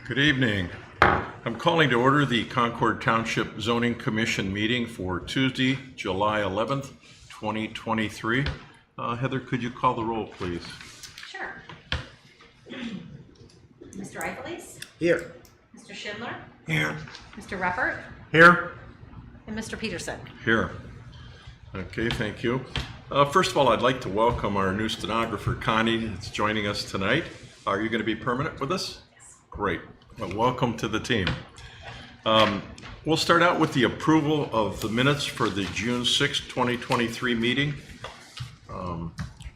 Good evening. I'm calling to order the Concord Township Zoning Commission meeting for Tuesday, July 11th, 2023. Heather, could you call the roll, please? Sure. Mr. Eiffelise? Here. Mr. Schindler? Here. Mr. Reppert? Here. And Mr. Peterson? Here. Okay, thank you. First of all, I'd like to welcome our new stenographer, Connie, that's joining us tonight. Are you going to be permanent with us? Yes. Great. Well, welcome to the team. We'll start out with the approval of the minutes for the June 6, 2023 meeting.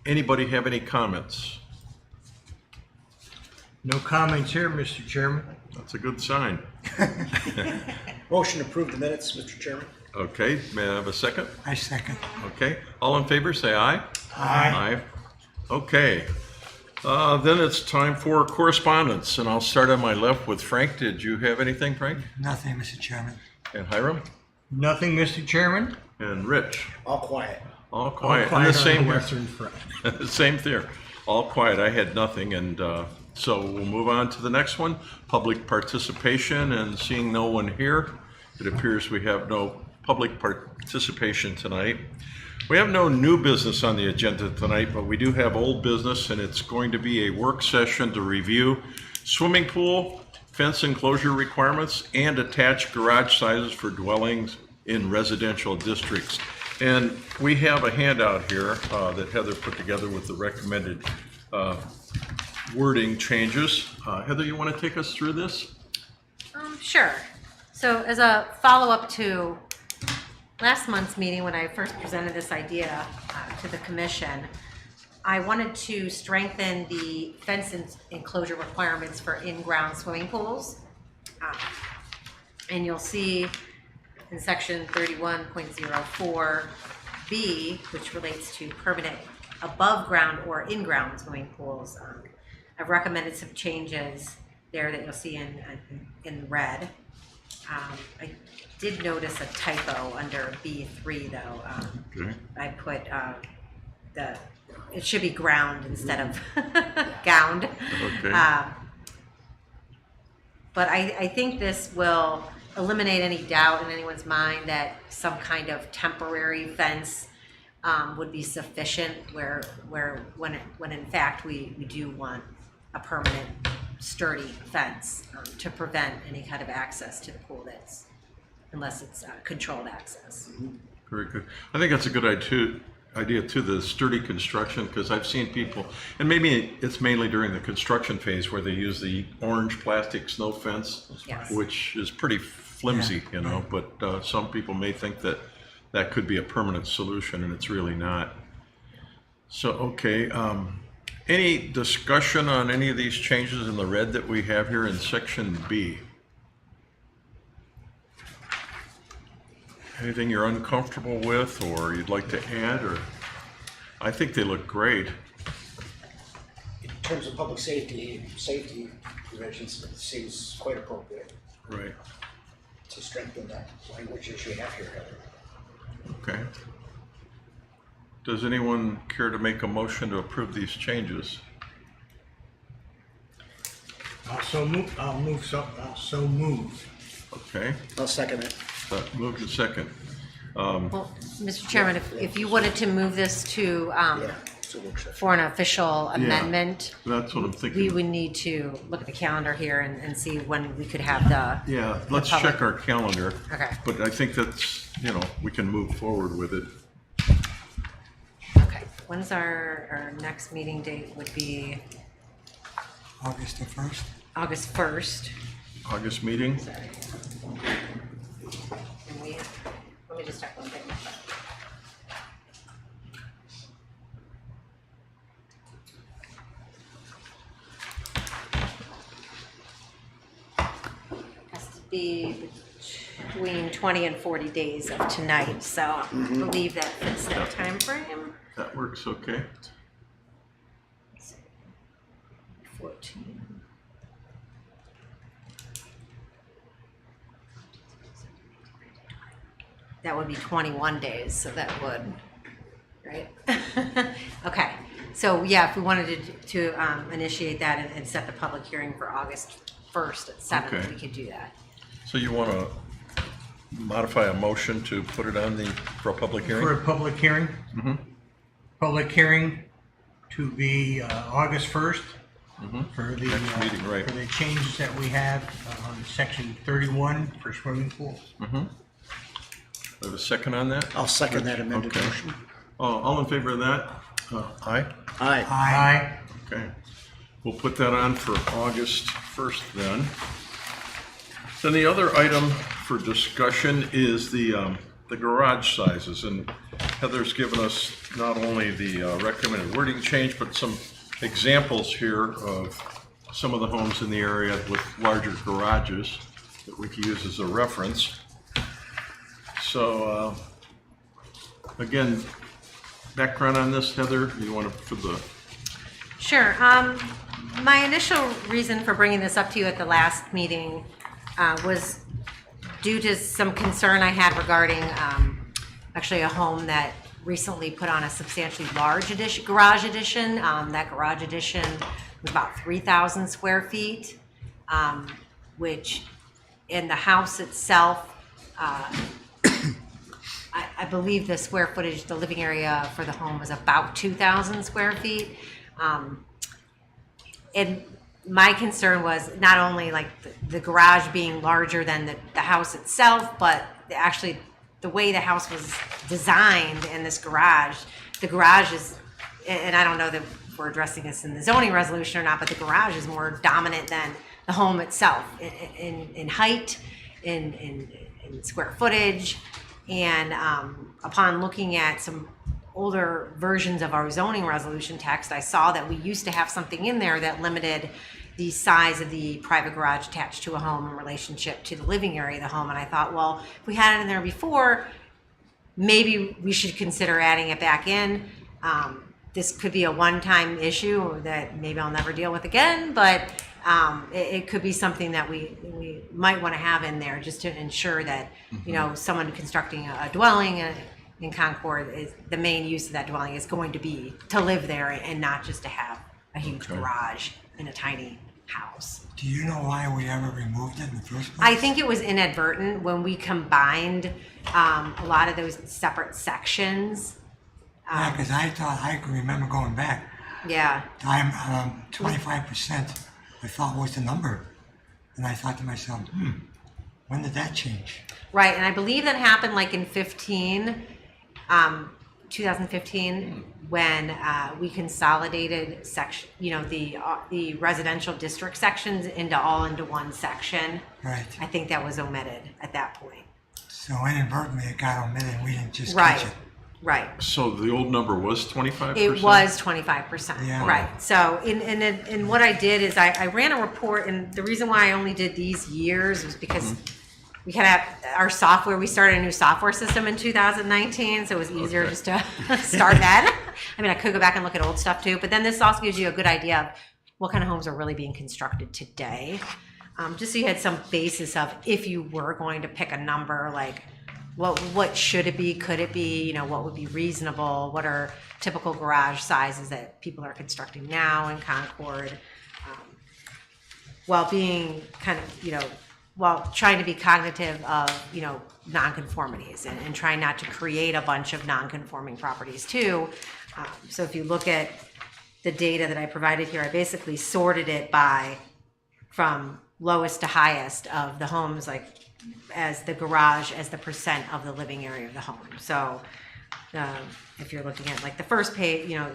Anybody have any comments? No comments here, Mr. Chairman. That's a good sign. Motion to approve the minutes, Mr. Chairman. Okay, may I have a second? I second. Okay, all in favor, say aye. Aye. Okay, then it's time for correspondence, and I'll start on my left with Frank. Did you have anything, Frank? Nothing, Mr. Chairman. And Hiram? Nothing, Mr. Chairman. And Rich? All quiet. All quiet. All And the quiet on same the here. Western Front. Same there. All quiet. I had nothing, and so we'll move on to the next one. Public participation, and seeing no one here, it appears we have no public participation tonight. We have no new business on the agenda tonight, but we do have old business, and it's going to be a work session to review swimming pool, fence enclosure requirements, and attached garage sizes for dwellings in residential districts. And we have a handout here that Heather put together with the recommended wording changes. Heather, you want to take us through this? Sure. So as a follow-up to last month's meeting, when I first presented this idea to the commission, I wanted to strengthen the fence enclosure requirements for in-ground swimming pools. And you'll see in section 31.04B, which relates to permanent above ground or in-ground swimming pools, I've recommended some changes there that you'll see in red. I did notice a typo under B3 though. Okay. I put it should be ground instead of gound. Okay. But I think this will eliminate any doubt in anyone's mind that some kind of temporary fence would be sufficient when in fact we do want a permanent sturdy fence to prevent any kind of access to the pool unless it's controlled access. Very good. I think that's a good idea too, the sturdy construction, because I've seen people, and maybe it's mainly during the construction phase where they use the orange plastic snow fence, Yes. which is pretty flimsy, you know, but some people may think that that could be a permanent solution, and it's really not. So, okay, any discussion on any of these changes in the red that we have here in section B? Anything you're uncomfortable with or you'd like to add? Or I think they look great. In terms of public safety provisions, it seems quite appropriate Right. to strengthen that language as you have here, Heather. Okay. Does anyone care to make a motion to approve these changes? So move. Okay. I'll second it. Move to second. Well, Mr. Chairman, if you wanted to move this to Yeah, it's a work session. for an official amendment, That's what I'm we thinking. would need to look at the calendar here and see when we could have the. Yeah, let's public- check our calendar. Okay. But I think that's, we can move forward with it. Okay. When's our next meeting date would be August the 1st. August 1st. August meeting? Sorry. And let me just check one thing. Has to be between 20 and 40 days of tonight, so I believe that fits that time frame. That works okay. 14. That would be 21 days, so that would, right? Okay, so yeah, if we wanted to initiate that and set the public hearing for August 1st at 7, Okay. we could do that. So you want to modify a motion to put it on for a public For hearing? a public hearing? Public hearing to be August 1st for the, Next meeting, right. for the changes that we have on section 31 for swimming pools. I have a second on that? I'll second that amended Okay. motion. All in favor of that? Aye? Aye. Aye. Okay. We'll put that on for August 1st then. Then the other item for discussion is the garage sizes. And Heather's given us not only the recommended wording change, but some examples here of some of the homes in the area with larger garages that we can use as a reference. So, again, background on this, Heather, you want to, for the, Sure. My initial reason for bringing this up to you at the last meeting was due to some concern I had regarding actually a home that recently put on a substantially large garage addition. That garage addition was about 3,000 square feet, which in the house itself, I believe the square footage, the living area for the home was about 2,000 square feet. And my concern was not only like the garage being larger than the house itself, but actually the way the house was designed in this garage, the garage is, and I don't know that we're addressing this in the zoning resolution or not, but the garage is more dominant than the home itself in height, in square footage. And upon looking at some older versions of our zoning resolution text, I saw that we used to have something in there that limited the size of the private garage attached to a home in relationship to the living area of the home. And I thought, well, if we had it in there before, maybe we should consider adding it back in. This could be a one-time issue that maybe I'll never deal with again, but it could be something that we might want to have in there just to ensure that, you know, someone constructing a dwelling in Concord, is the main use of that dwelling is going to be to live there and not just to have a huge garage in a tiny house. Do you know why we ever removed it in the first place? I think it was inadvertent when we combined a lot of those separate sections. Yeah, because I thought, I can remember going back, Yeah. 25% I thought was the number. And I thought to myself, when did that change? Right, and I believe that happened like in 2015, when we consolidated the residential district sections into one section. Right. I think that was omitted at that point. So inadvertently it got omitted and we didn't just Right, catch it. right. so the old number was 25%? It was 25%, Yeah. right. So in what I did is I ran a report, and the reason why I only did these years was because we kind of have our software, we started a new software system in 2019, so it was easier just to start that. I mean, I could go back and look at old stuff too, but then this also gives you a good idea of what kind of homes are really being constructed today. Just so you had some basis of if you were going to pick a number, like what should it be, could it be, you know, what would be reasonable, what are typical garage sizes that people are constructing now in Concord, while being kind of, you know, while trying to be cognitive of, you know, nonconformities and trying not to create a bunch of nonconforming properties too. So if you look at the data that I provided here, I basically sorted it from lowest to highest of the homes, like as the garage as the percent of the living area of the home. So if you're looking at like the first page, you know,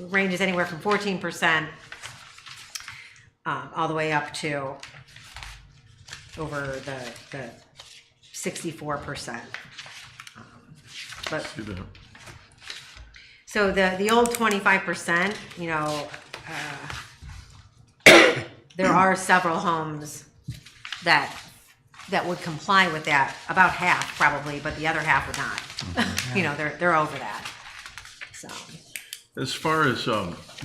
ranges anywhere from 14% all the way up to over the 64%. But so the old 25%, you know, there are several homes that would comply with that, about half probably, but the other half would not. You know, they're over that. So As far as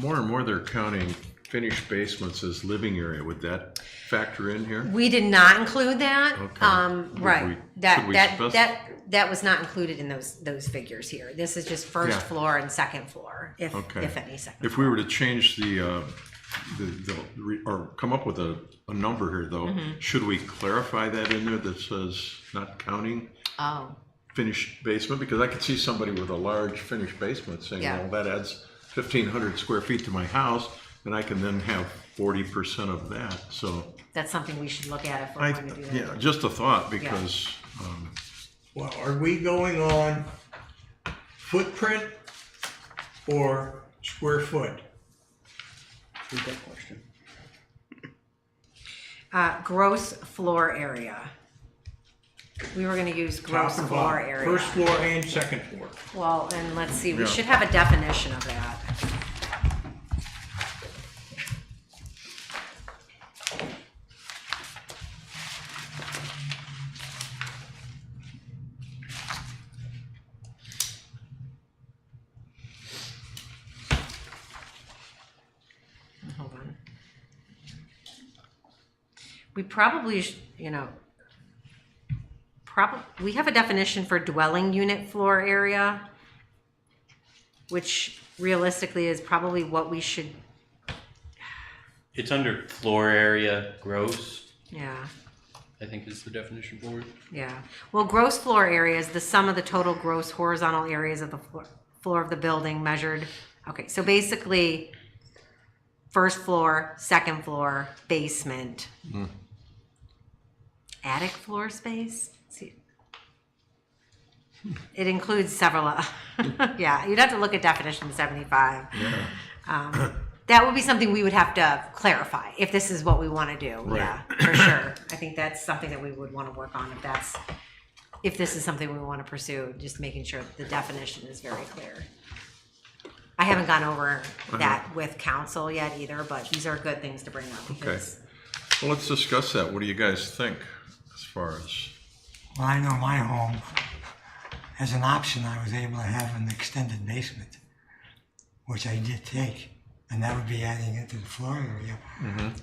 more and more they're counting finished basements as living area, would that factor in here? we did not include that. Okay. Right. Should we That was not included in those figures here. This is just first Yeah. floor and second floor, if Okay. any second. If we were to change the or come up with a number here, though. Mm-hmm. Should we clarify that in there that says not counting Oh, finished basement? Because I could see somebody with a large finished basement saying, Yeah. well, that adds 1,500 square feet to my house, and I can then have 40% of that. So that's something we should look at if we're going to do that. yeah, just a thought, because Well, are we going on footprint or square foot? Read that question. Gross floor area. We were gonna use gross Top and floor bottom, area. first floor and second floor. Well, and let's see, we Yeah. should have a definition of that. Hold on. We probably, we have a definition for dwelling unit floor area, which realistically is probably what we should, It's under floor area gross, yeah, I think is the definition for it. yeah. Well, gross floor area is the sum of the total gross horizontal areas of the floor of the building measured. Okay, so basically, first floor, second floor, basement. Attic floor space? See. It includes several, yeah, you'd have to look at definition 75. That would be something we would have to clarify if this is what we want to do. Right. Yeah, for sure. I think that's something that we would want to work on if this is something we want to pursue, just making sure that the definition is very clear. I haven't gone over that with council yet either, but these are good things to bring up because well, let's discuss that. What do you guys think as far as? Well, I know my home, as an option, I was able to have an extended basement, which I did take, and that would be adding into the floor area,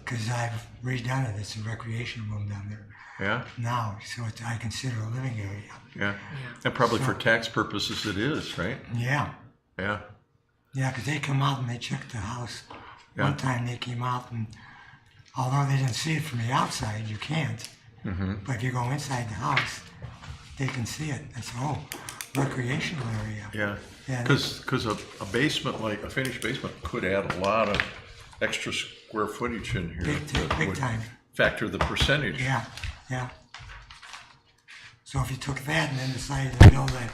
because I've redone it. It's a recreation room down there Yeah, now, so I consider a living area. yeah, and probably for tax purposes it is, right? Yeah, Yeah, yeah, because they come out and they check the house. Yeah. One time they came out and, although they didn't see it from the outside, you can't, but if you go inside the house, they can see it. It's recreational area. yeah. Yeah, Because a basement, like a finished basement, could add a lot of extra square footage in here. that Big would time. Factor the percentage. Yeah, yeah. So if you took that and then decided to build that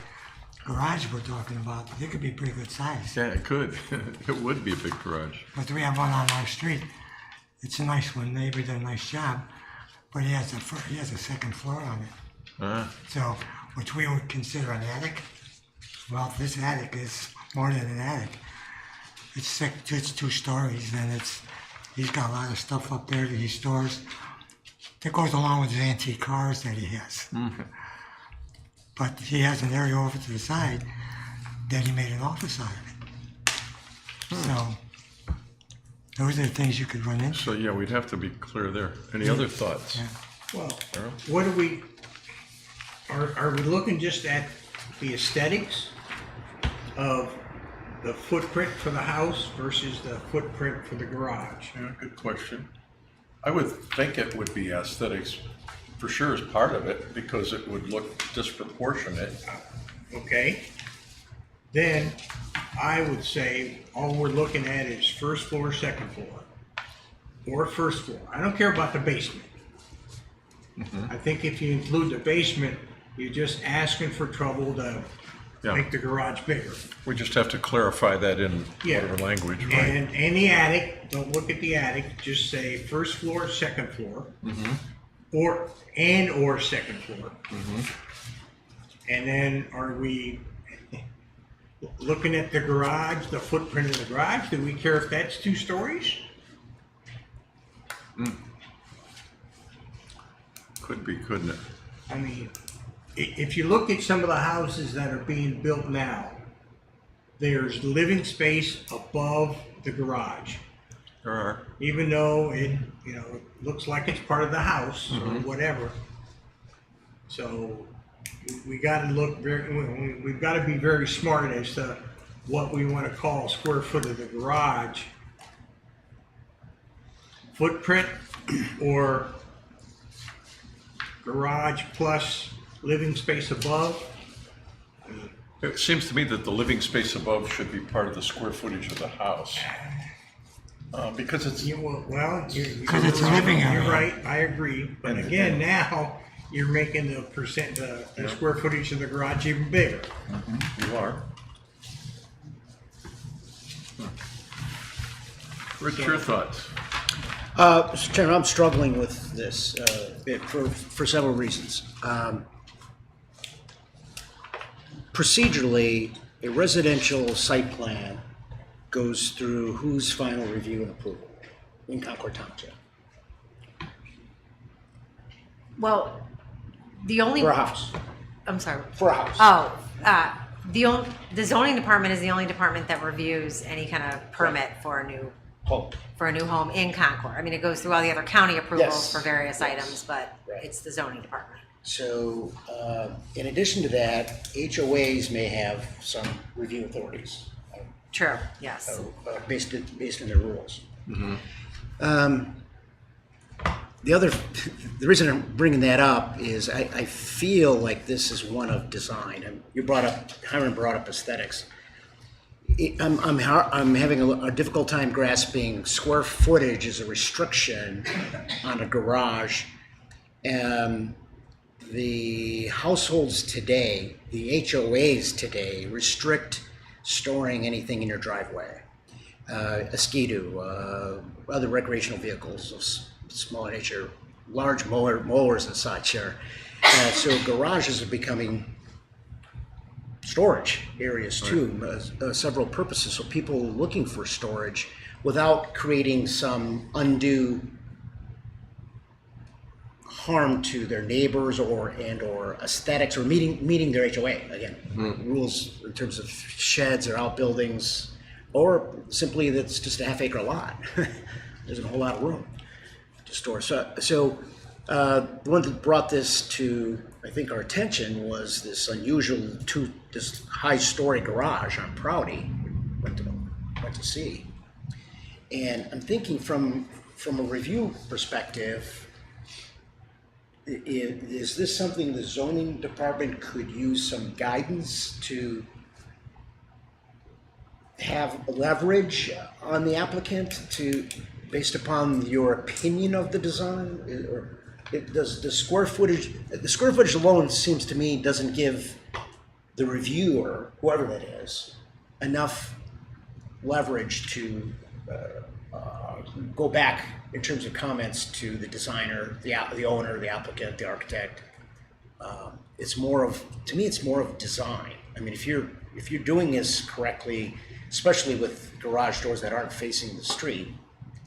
garage we're talking about, it could be pretty good size. Yeah, it could. It would be a big garage. But we have one on our street. It's a nice one. Neighbor did a nice job, but he has a second floor on it. So, which we would consider an attic. Well, this attic is more than an attic. It's 2 stories, and he's got a lot of stuff up there that he stores that goes along with his antique cars that he has. But he has an area over to the side that he made an office out of it. So those are the things you could run into. So yeah, we'd have to be clear there. Any other thoughts? Yeah. Well, Earl? what are we looking just at the aesthetics of the footprint for the house versus the footprint for the garage? Yeah, good question. I would think it would be aesthetics for sure as part of it, because it would look disproportionate. Okay? Then I would say all we're looking at is first floor, second floor, or first floor. I don't care about the basement. I think if you include the basement, you're just asking for trouble to Yeah. make the garage bigger. We just have to clarify that in Yeah. whatever language, right? And the attic, don't look at the attic, just say first floor, second floor. Or second floor. And then are we looking at the garage, the footprint of the garage? Do we care if that's 2 stories? Could be, couldn't it? I mean, if you look at some of the houses that are being built now, there's living space above the garage. There are. Even though it looks like it's part of the house or whatever. So we got to we've got to be very smart as to what we want to call square foot of the garage footprint or garage plus living space above? It seems to me that the living space above should be part of the square footage of the house. Because it's, Well, you're it's a living area. You're right, I agree. But And- again, now you're making the square footage of the garage even bigger. you are. Rich, your thoughts? Mr. Chairman, I'm struggling with this for several reasons. Procedurally, a residential site plan goes through whose final review and approval in Concord Township? Well, the only, For a house. I'm sorry. For a house. Oh, the zoning department is the only department that reviews any kind of permit for a new Home. home in Concord. I mean, it goes through all the other county approvals Yes. for various Yes. items, but Right. it's the zoning department. So, in addition to that, HOAs may have some review authorities. True, yes. Based on their rules. The reason I'm bringing that up is I feel like this is one of design. And Hiram brought up aesthetics. I'm having a difficult time grasping square footage as a restriction on a garage. The households today, the HOAs today, restrict storing anything in your driveway. A skidoo, other recreational vehicles of smaller nature, large mowers and such. So garages are becoming storage areas too, several purposes. So people looking for storage without creating some undue harm to their neighbors or aesthetics or meeting their HOA again rules in terms of sheds or outbuildings, or simply that's just a half-acre lot. There's a whole lot of room to store. So the one that brought this to, I think, our attention was this unusual this high-story garage on Prouty. Went to see, and I'm thinking from a review perspective. Is this something the zoning department could use some guidance to have leverage on the applicant based upon your opinion of the design? Or does the square footage alone seems to me doesn't give the reviewer, whoever that is, enough leverage to go back in terms of comments to the designer, the owner, the applicant, the architect. It's more of design. I mean, if you're doing this correctly, especially with garage doors that aren't facing the street,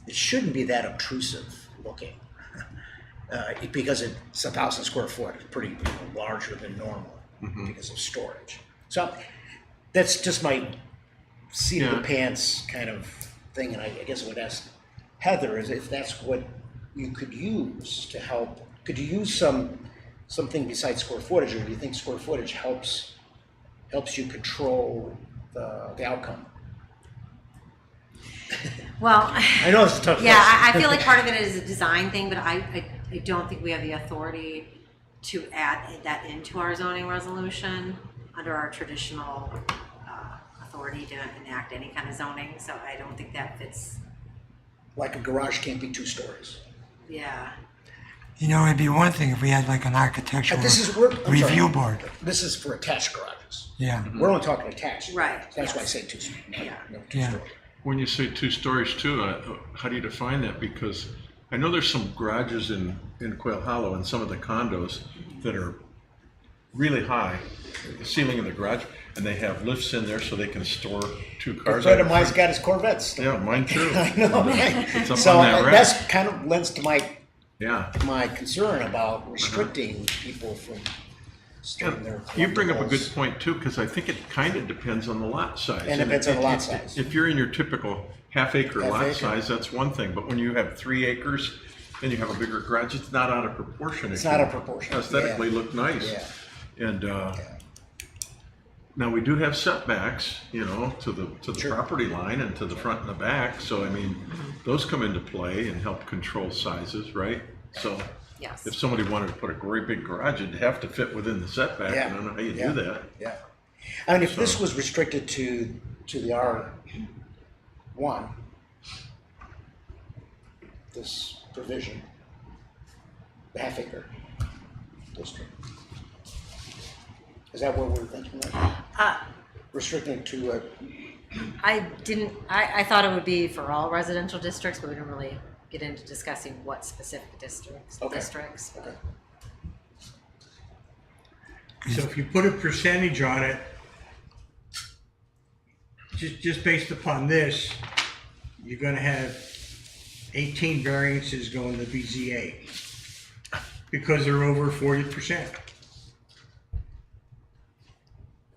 it shouldn't be that obtrusive looking. Because it's 1,000 square foot, it's pretty larger than normal because of storage. So that's just my seat of the pants kind of thing, and I guess I would ask Heather is if that's what you could use to help. Could you use something besides square footage, or do you think square footage helps you control the outcome? Well, I know it's a tough yeah, question. I feel like part of it is a design thing, but I don't think we have the authority to add that into our zoning resolution under our traditional authority to enact any kind of zoning. So I don't think that fits. Like a garage can't be 2 stories. Yeah. It'd be one thing if we had like an architectural I'm review sorry. board. This is for attached garages. Yeah. We're only talking attached. Right, That's why I yes. say 2 stories. Yeah. No 2 Yeah. stories. When you say 2 stories too, how do you define that? Because I know there's some garages in Quail Hollow and some of the condos that are really high, the ceiling of the garage, and they have lifts in there so they can store 2 A cars. friend of mine's got his Corvettes. Yeah, mine too. I know, right? It's up So on that rack. that's kind of lends to Yeah. my concern about restricting people from storing their. You bring up a good collectibles. point too, because I think it kind of depends on the lot size. And it depends on the lot size. If you're in your typical half-acre lot Half-acre. size, that's one thing. But when you have 3 acres and you have a bigger garage, it's not out of proportion. It's It not can out of proportion. Aesthetically Yeah. look nice. Yeah. And Now, we do have setbacks, you know, to the property line and to the front and the back, so I mean, those come into play and help control sizes, right? So Yes. if somebody wanted to put a great big garage, it'd have to fit within the setback. Yeah. I don't know how you Yeah. do that. Yeah. I mean, if this was restricted to the R1, this provision, the half acre district, is that what we're thinking of? Restricting to a, I thought it would be for all residential districts, but we didn't really get into discussing what specific districts. Okay. But- okay. So if you put a percentage on it, just based upon this, you're gonna have 18 variances going to BZA because they're over 40%.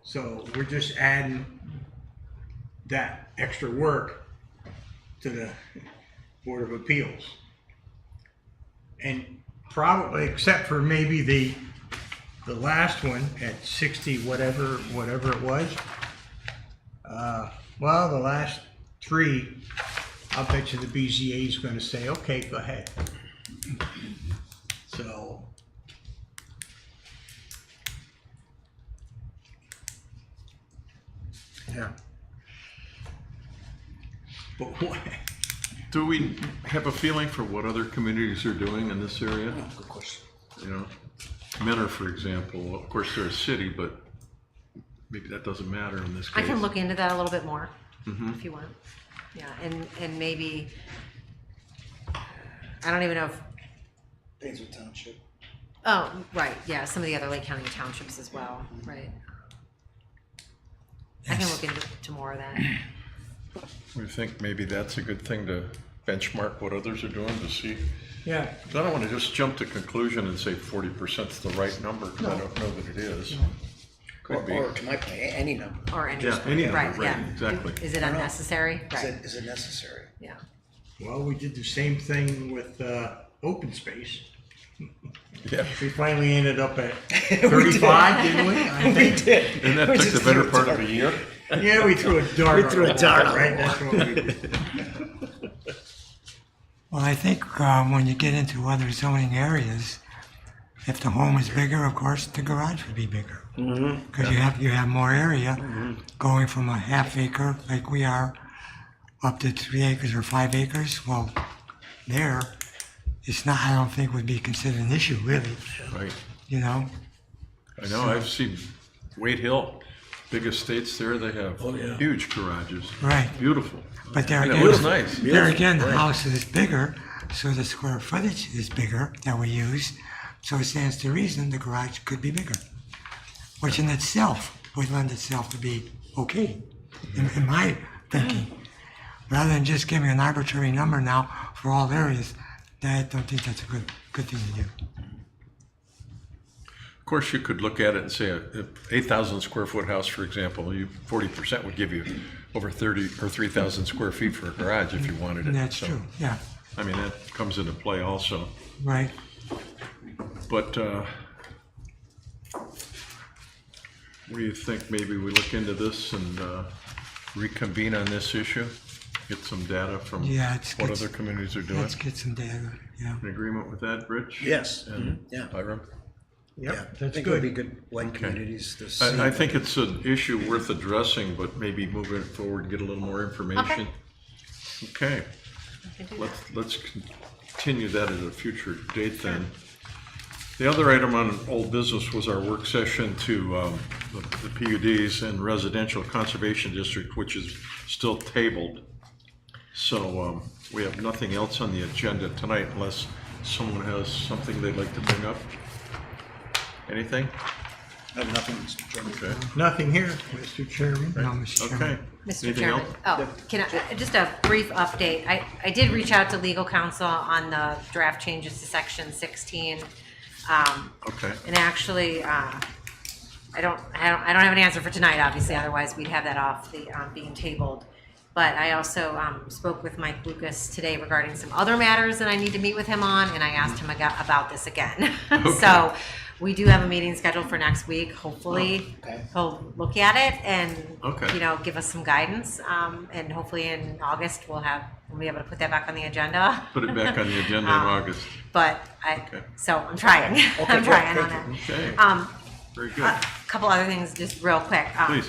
So we're just adding that extra work to the Board of Appeals. And probably, except for maybe the last one at 60, whatever it was. Well, the last three, I'll bet you the BZA is going to say, okay, go ahead. So. Yeah. But what? Do we have a feeling for what other communities are doing in this area? Good question. You know, Menor, for example, of course, they're a city, but maybe that doesn't matter in this I case. can look into that a little bit more if you want. Yeah, and maybe, I don't even know if, Painesville Township. oh, right, yeah, some of the other Lake County townships as well, right? I can look into more of that. We think maybe that's a good thing to benchmark what others are doing to see. Yeah. 'Cause I don't want to just jump to conclusion and say 40% is the right number, because I don't know that it is. Could be. Or to my point, any number. Or any, Yeah, any number, right, right, yeah. exactly. Is it unnecessary? Is Right, it, is it necessary? yeah. Well, we did the same thing with open space. Yeah, We finally ended up at 35, didn't we? I think. did. and that We took just the better threw a part of dart. a year. Yeah, we threw a dart. We threw a dart on right? the That's what we did. Well, I think when you get into other zoning areas, if the home is bigger, of course, the garage would be bigger. Because you have more area going from a half acre, like we are, up to 3 acres or 5 acres. Well, there, it's not, I don't think would be considered an issue, really, Right. you know? I know, I've seen Wade Hill, big estates there, they have huge garages. Right. Beautiful. But there And again, it looks nice. there again, the house is bigger, so the square footage is bigger that we use. So it stands to reason the garage could be bigger, which in itself would lend itself to be okay, in my thinking. Rather than just giving an arbitrary number now for all areas, I don't think that's a good thing to do. Of course, you could look at it and say, a 8,000 square foot house, for example, 40% would give you over 30 or 3,000 square feet for a garage if you wanted it. And that's So, true, yeah, I mean, that comes into play also. right. But what do you think? Maybe we look into this and reconvene on this issue? Get some data from Yeah, what other communities are doing? Let's get some data, yeah. In agreement with that, Rich? Yes. And Yeah. Hiram? Yep, Yeah, I that's think it would good. be good when communities to see. I think it's an issue worth addressing, but maybe moving it forward and get a little more information. Okay, I can do that. let's continue that at a future date then. The other item on old business was our work session to the PUDs and Residential Conservation District, which is still tabled. So we have nothing else on the agenda tonight unless someone has something they'd like to bring up. Anything? I have nothing, Mr. Chairman. Okay. Nothing here, Mr. Chairman. No, Mr. Okay. Chairman. Mr. Anything Chairman, else? oh, can I, just a brief update. I did reach out to legal counsel on the draft changes to section 16. Okay. And actually, I don't have an answer for tonight, obviously, otherwise we'd have that off the, being tabled. But I also, spoke with Mike Lucas today regarding some other matters that I need to meet with him on, and I asked him about this again. So, we do have a meeting scheduled for next week. Hopefully, okay. he'll look at it and Okay. give us some guidance. And hopefully in August we'll be able to put that back on the agenda. Put it back on the agenda in August. But Okay. so I'm trying. Okay, I'm good. trying on Thank that. Okay, very good. A couple other things, just real quick. Please.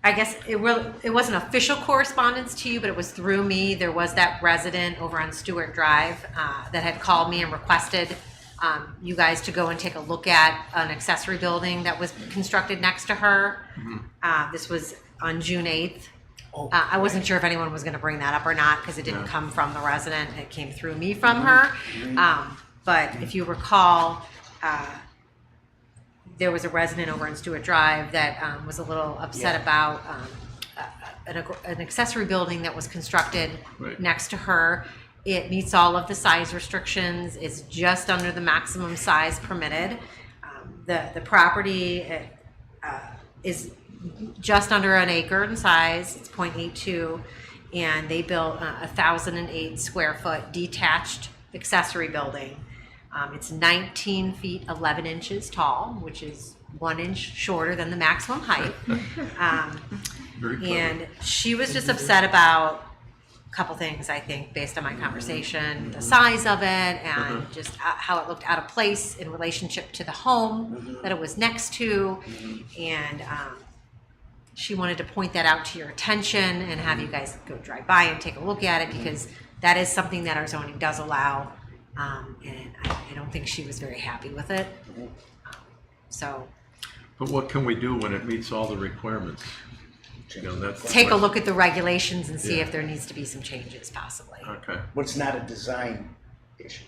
I guess it wasn't official correspondence to you, but it was through me. There was that resident over on Stewart Drive that had called me and requested you guys to go and take a look at an accessory building that was constructed next to her. This was on June 8th. Oh. I wasn't sure if anyone was going to bring that up or not because it didn't come from the resident. It came through me from her. But if you recall, there was a resident over in Stewart Drive that was a little upset about an accessory building that was constructed Right. next to her. It meets all of the size restrictions. It's just under the maximum size permitted. The property is just under an acre in size. It's 0.82, and they built a 1,008 square foot detached accessory building. It's 19 feet 11 inches tall, which is 1 inch shorter than the maximum height. Very clever. And she was just upset about a couple things, I think, based on my conversation, the size of it and just how it looked out of place in relationship to the home that it was next to. And she wanted to point that out to your attention and have you guys go drive by and take a look at it because that is something that our zoning does allow. And I don't think she was very happy with it. So But what can we do when it meets all the requirements? That's take a look at the regulations and see Yeah. if there needs to be some changes possibly. Okay. But it's not a design issue.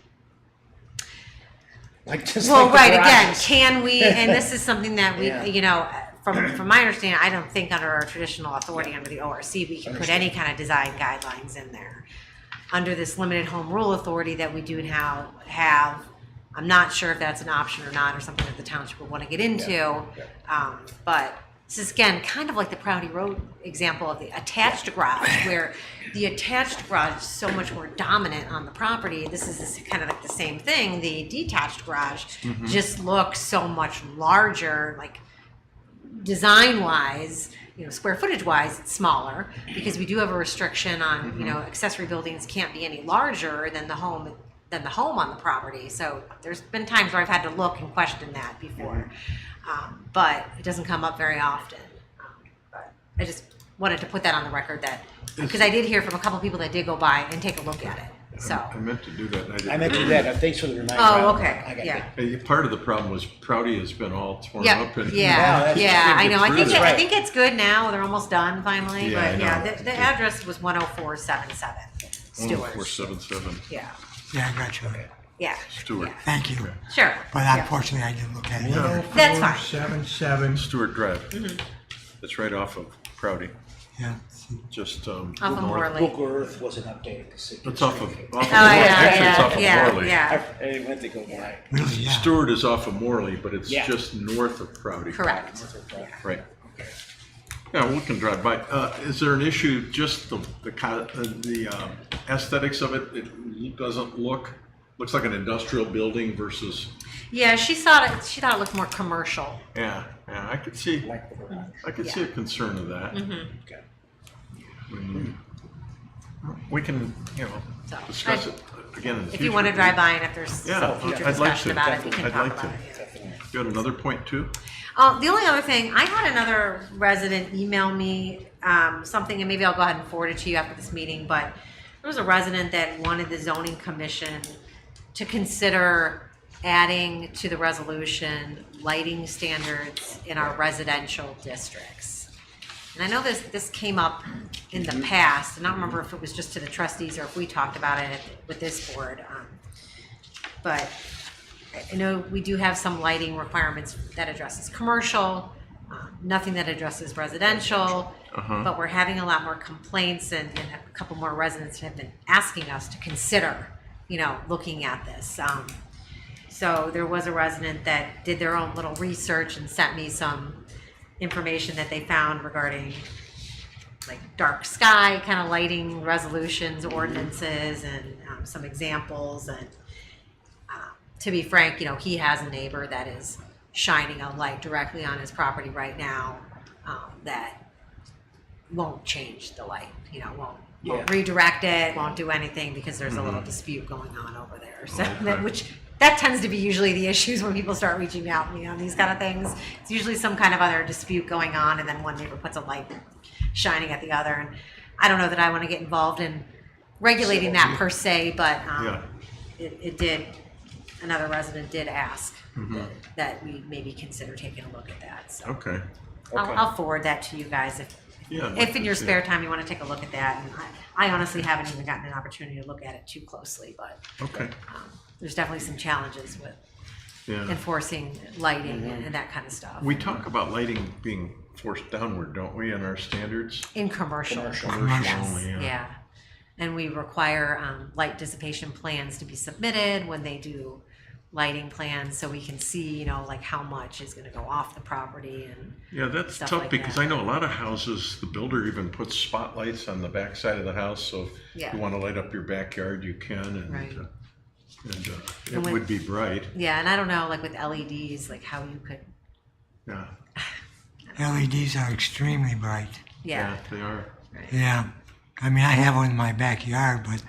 Like just Well, like the right, again, garages. can we, and this is something that we, Yeah. from my understanding, I don't think under our traditional authority under the ORC, we can put any kind of design guidelines in there. Under this limited home rule authority that we do now have, I'm not sure if that's an option or not, or something that the township would want to get into. But this is, again, kind of like the Proudy Road example of the attached garage, where the attached garage is so much more dominant on the property. This is kind of like the same thing. The detached garage just looks so much larger, like design-wise, square footage-wise, it's smaller because we do have a restriction on, accessory buildings can't be any larger than the home on the property. So there's been times where I've had to look and question that before, but it doesn't come up very often. But I just wanted to put that on the record because I did hear from a couple people that did go by and take a look at it. So. I meant to do that. And I didn't. I meant to do that. Thanks for the reminder. Oh, I okay. got Yeah. it. Hey, part of the problem was Proudy has been all torn Yeah, up. And yeah, that's- I know. I think That's I right. think it's good now. They're almost done finally. Yeah, I But yeah, know. the address was 10477 Stewart. 477 Yeah, Yeah, I got you. yeah, Stewart. Thank you. sure. But Yeah. unfortunately, I didn't look at it. Yeah. That's fine. 77. Stewart Drive. It's right off of Proudy. Yeah. Just Off of north. Morley. Google Earth wasn't updated. It's off of Oh Morley. yeah, Actually, it's off of yeah, Morley. yeah. I went to go by. Really, yeah. Stewart is off of Morley, but it's Yeah. just north of Proudy. Correct. Right. Yeah, we can drive by. Is there an issue, just the aesthetics of it? It doesn't looks like an industrial building versus, Yeah, she thought it looked more commercial. yeah, I could see, Like the garage. I could see a concern of that. Okay. We can, So, discuss it again in the future. If you want to drive by and if there's Yeah, some future I'd like discussion to. about it, we can I'd talk like about to. it. Yeah. Definitely. You had another point too? The only other thing, I had another resident email me something, and maybe I'll go ahead and forward it to you after this meeting, but there was a resident that wanted the zoning commission to consider adding to the resolution lighting standards in our residential districts. And I know this came up in the past, and I don't remember if it was just to the trustees or if we talked about it with this board, but I know we do have some lighting requirements that addresses commercial, nothing that addresses residential, but we're having a lot more complaints and a couple more residents have been asking us to consider, looking at this. So there was a resident that did their own little research and sent me some information that they found regarding like dark sky kind of lighting resolutions, ordinances, and some examples. And to be frank, he has a neighbor that is shining a light directly on his property right now, that won't change the light, won't redirect it, won't do anything because there's a little dispute going on over there. So that tends to be usually the issues when people start reaching out to me on these kind of things. It's usually some kind of other dispute going on, and then one neighbor puts a light shining at the other. And I don't know that I want to get involved in regulating that per se, but it did. Another resident did ask that we maybe consider taking a look at that. So Okay. I'll forward that to you guys if in your spare time you want to take a look at that. And I honestly haven't even gotten an opportunity to look at it too closely, but Okay. there's definitely some challenges with Yeah. enforcing lighting and that kind of stuff. We talk about lighting being forced downward, don't we, in our standards? In commercial. Commercial Yes, only, yeah. And we require light dissipation plans to be submitted when they do lighting plans, so we can see, like how much is going to go off the property and Yeah, that's stuff tough like because that. I know a lot of houses, the builder even puts spotlights on the back side of the house, so if Yeah. you want to light up your backyard, you can, and, Right. It And when- would be bright. Yeah, and I don't know, like with LEDs, like how you could, Yeah, LEDs are extremely bright. yeah, they are. right. Yeah. I mean, I have one in my backyard, but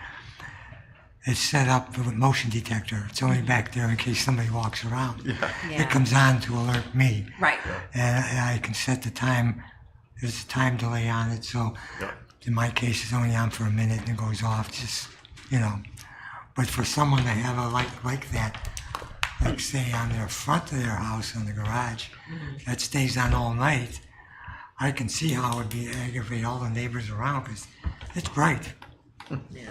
it's set up with motion detector. It's only back there in case somebody walks around. Yeah. It comes on to alert me. Right. And I can set the time. There's a time delay on it, so Yeah. in my case, it's only on for a minute and it goes off. Just, But for someone to have a light like that, like say on their front of their house in the garage, that stays on all night, I can see how it would be aggravate all the neighbors around because it's bright. Yeah.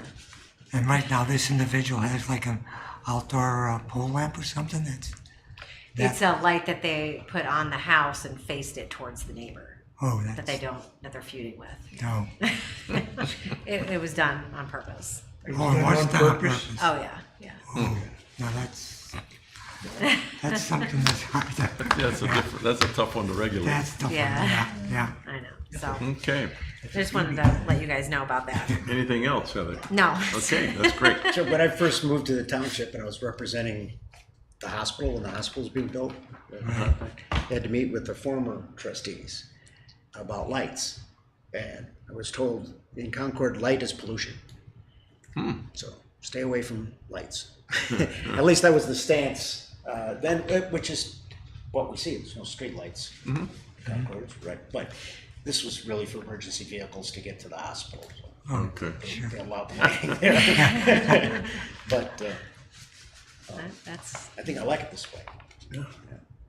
And right now, this individual has like an outdoor pole lamp or something. It's a light that they put on the house and faced it towards the neighbor that they're feuding with. No. It was done on purpose. Oh, it was done on purpose. Oh yeah. Oh, no, that's something that's hard to. Yeah, that's a tough one to regulate. That's tough. Yeah. Yeah. I know. So Okay. I just wanted to let you guys know about that. Anything else, Heather? No. Okay, that's great. So when I first moved to the township and I was representing the hospital when the hospital was being built, I had to meet with the former trustees about lights. And I was told in Concord, light is pollution. So stay away from lights. At least that was the stance then, which is what we see. There's no street lights. Concord, right? But this was really for emergency vehicles to get to the hospital. So Okay. they allowed the lighting there. But That's I think I like it this way.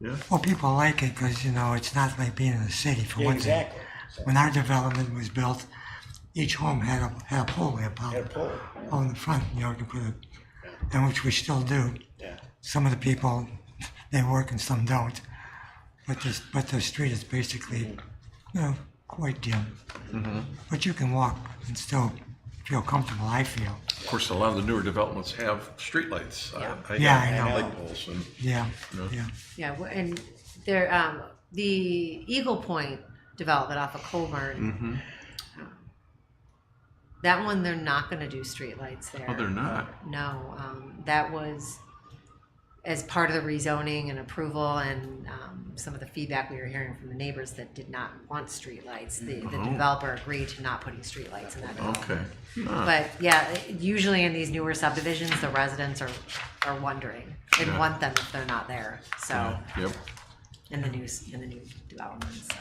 Yeah. Well, people like it because, it's not like being in the city for one thing. Exactly. So, When our development was built, each home had a pole lamp had a out pole. on the front, you can put it, and which we still do. Yeah. Some of the people, they work and some don't. But the street is basically, quite dim. But you can walk and still feel comfortable, I feel. Of course, a lot of the newer developments have streetlights. Yeah, I know. Light poles and. Yeah, No. yeah. yeah, and there the Eagle Point development off of Colburn. That one they're not going to do streetlights there. Oh, they're not. No, that was as part of the rezoning and approval and some of the feedback we were hearing from the neighbors that did not want streetlights. The developer agreed to not putting streetlights in that development. Okay. But yeah, usually in these newer subdivisions, the residents are wondering and Yeah. want them if they're not there. So Yep. in the new developments. So.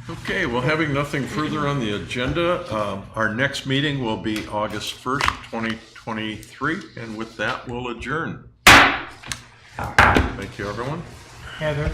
Okay, well, having nothing further on the agenda, our next meeting will be August 1st, 2023, and with that, we'll adjourn. Thank you, everyone. Heather,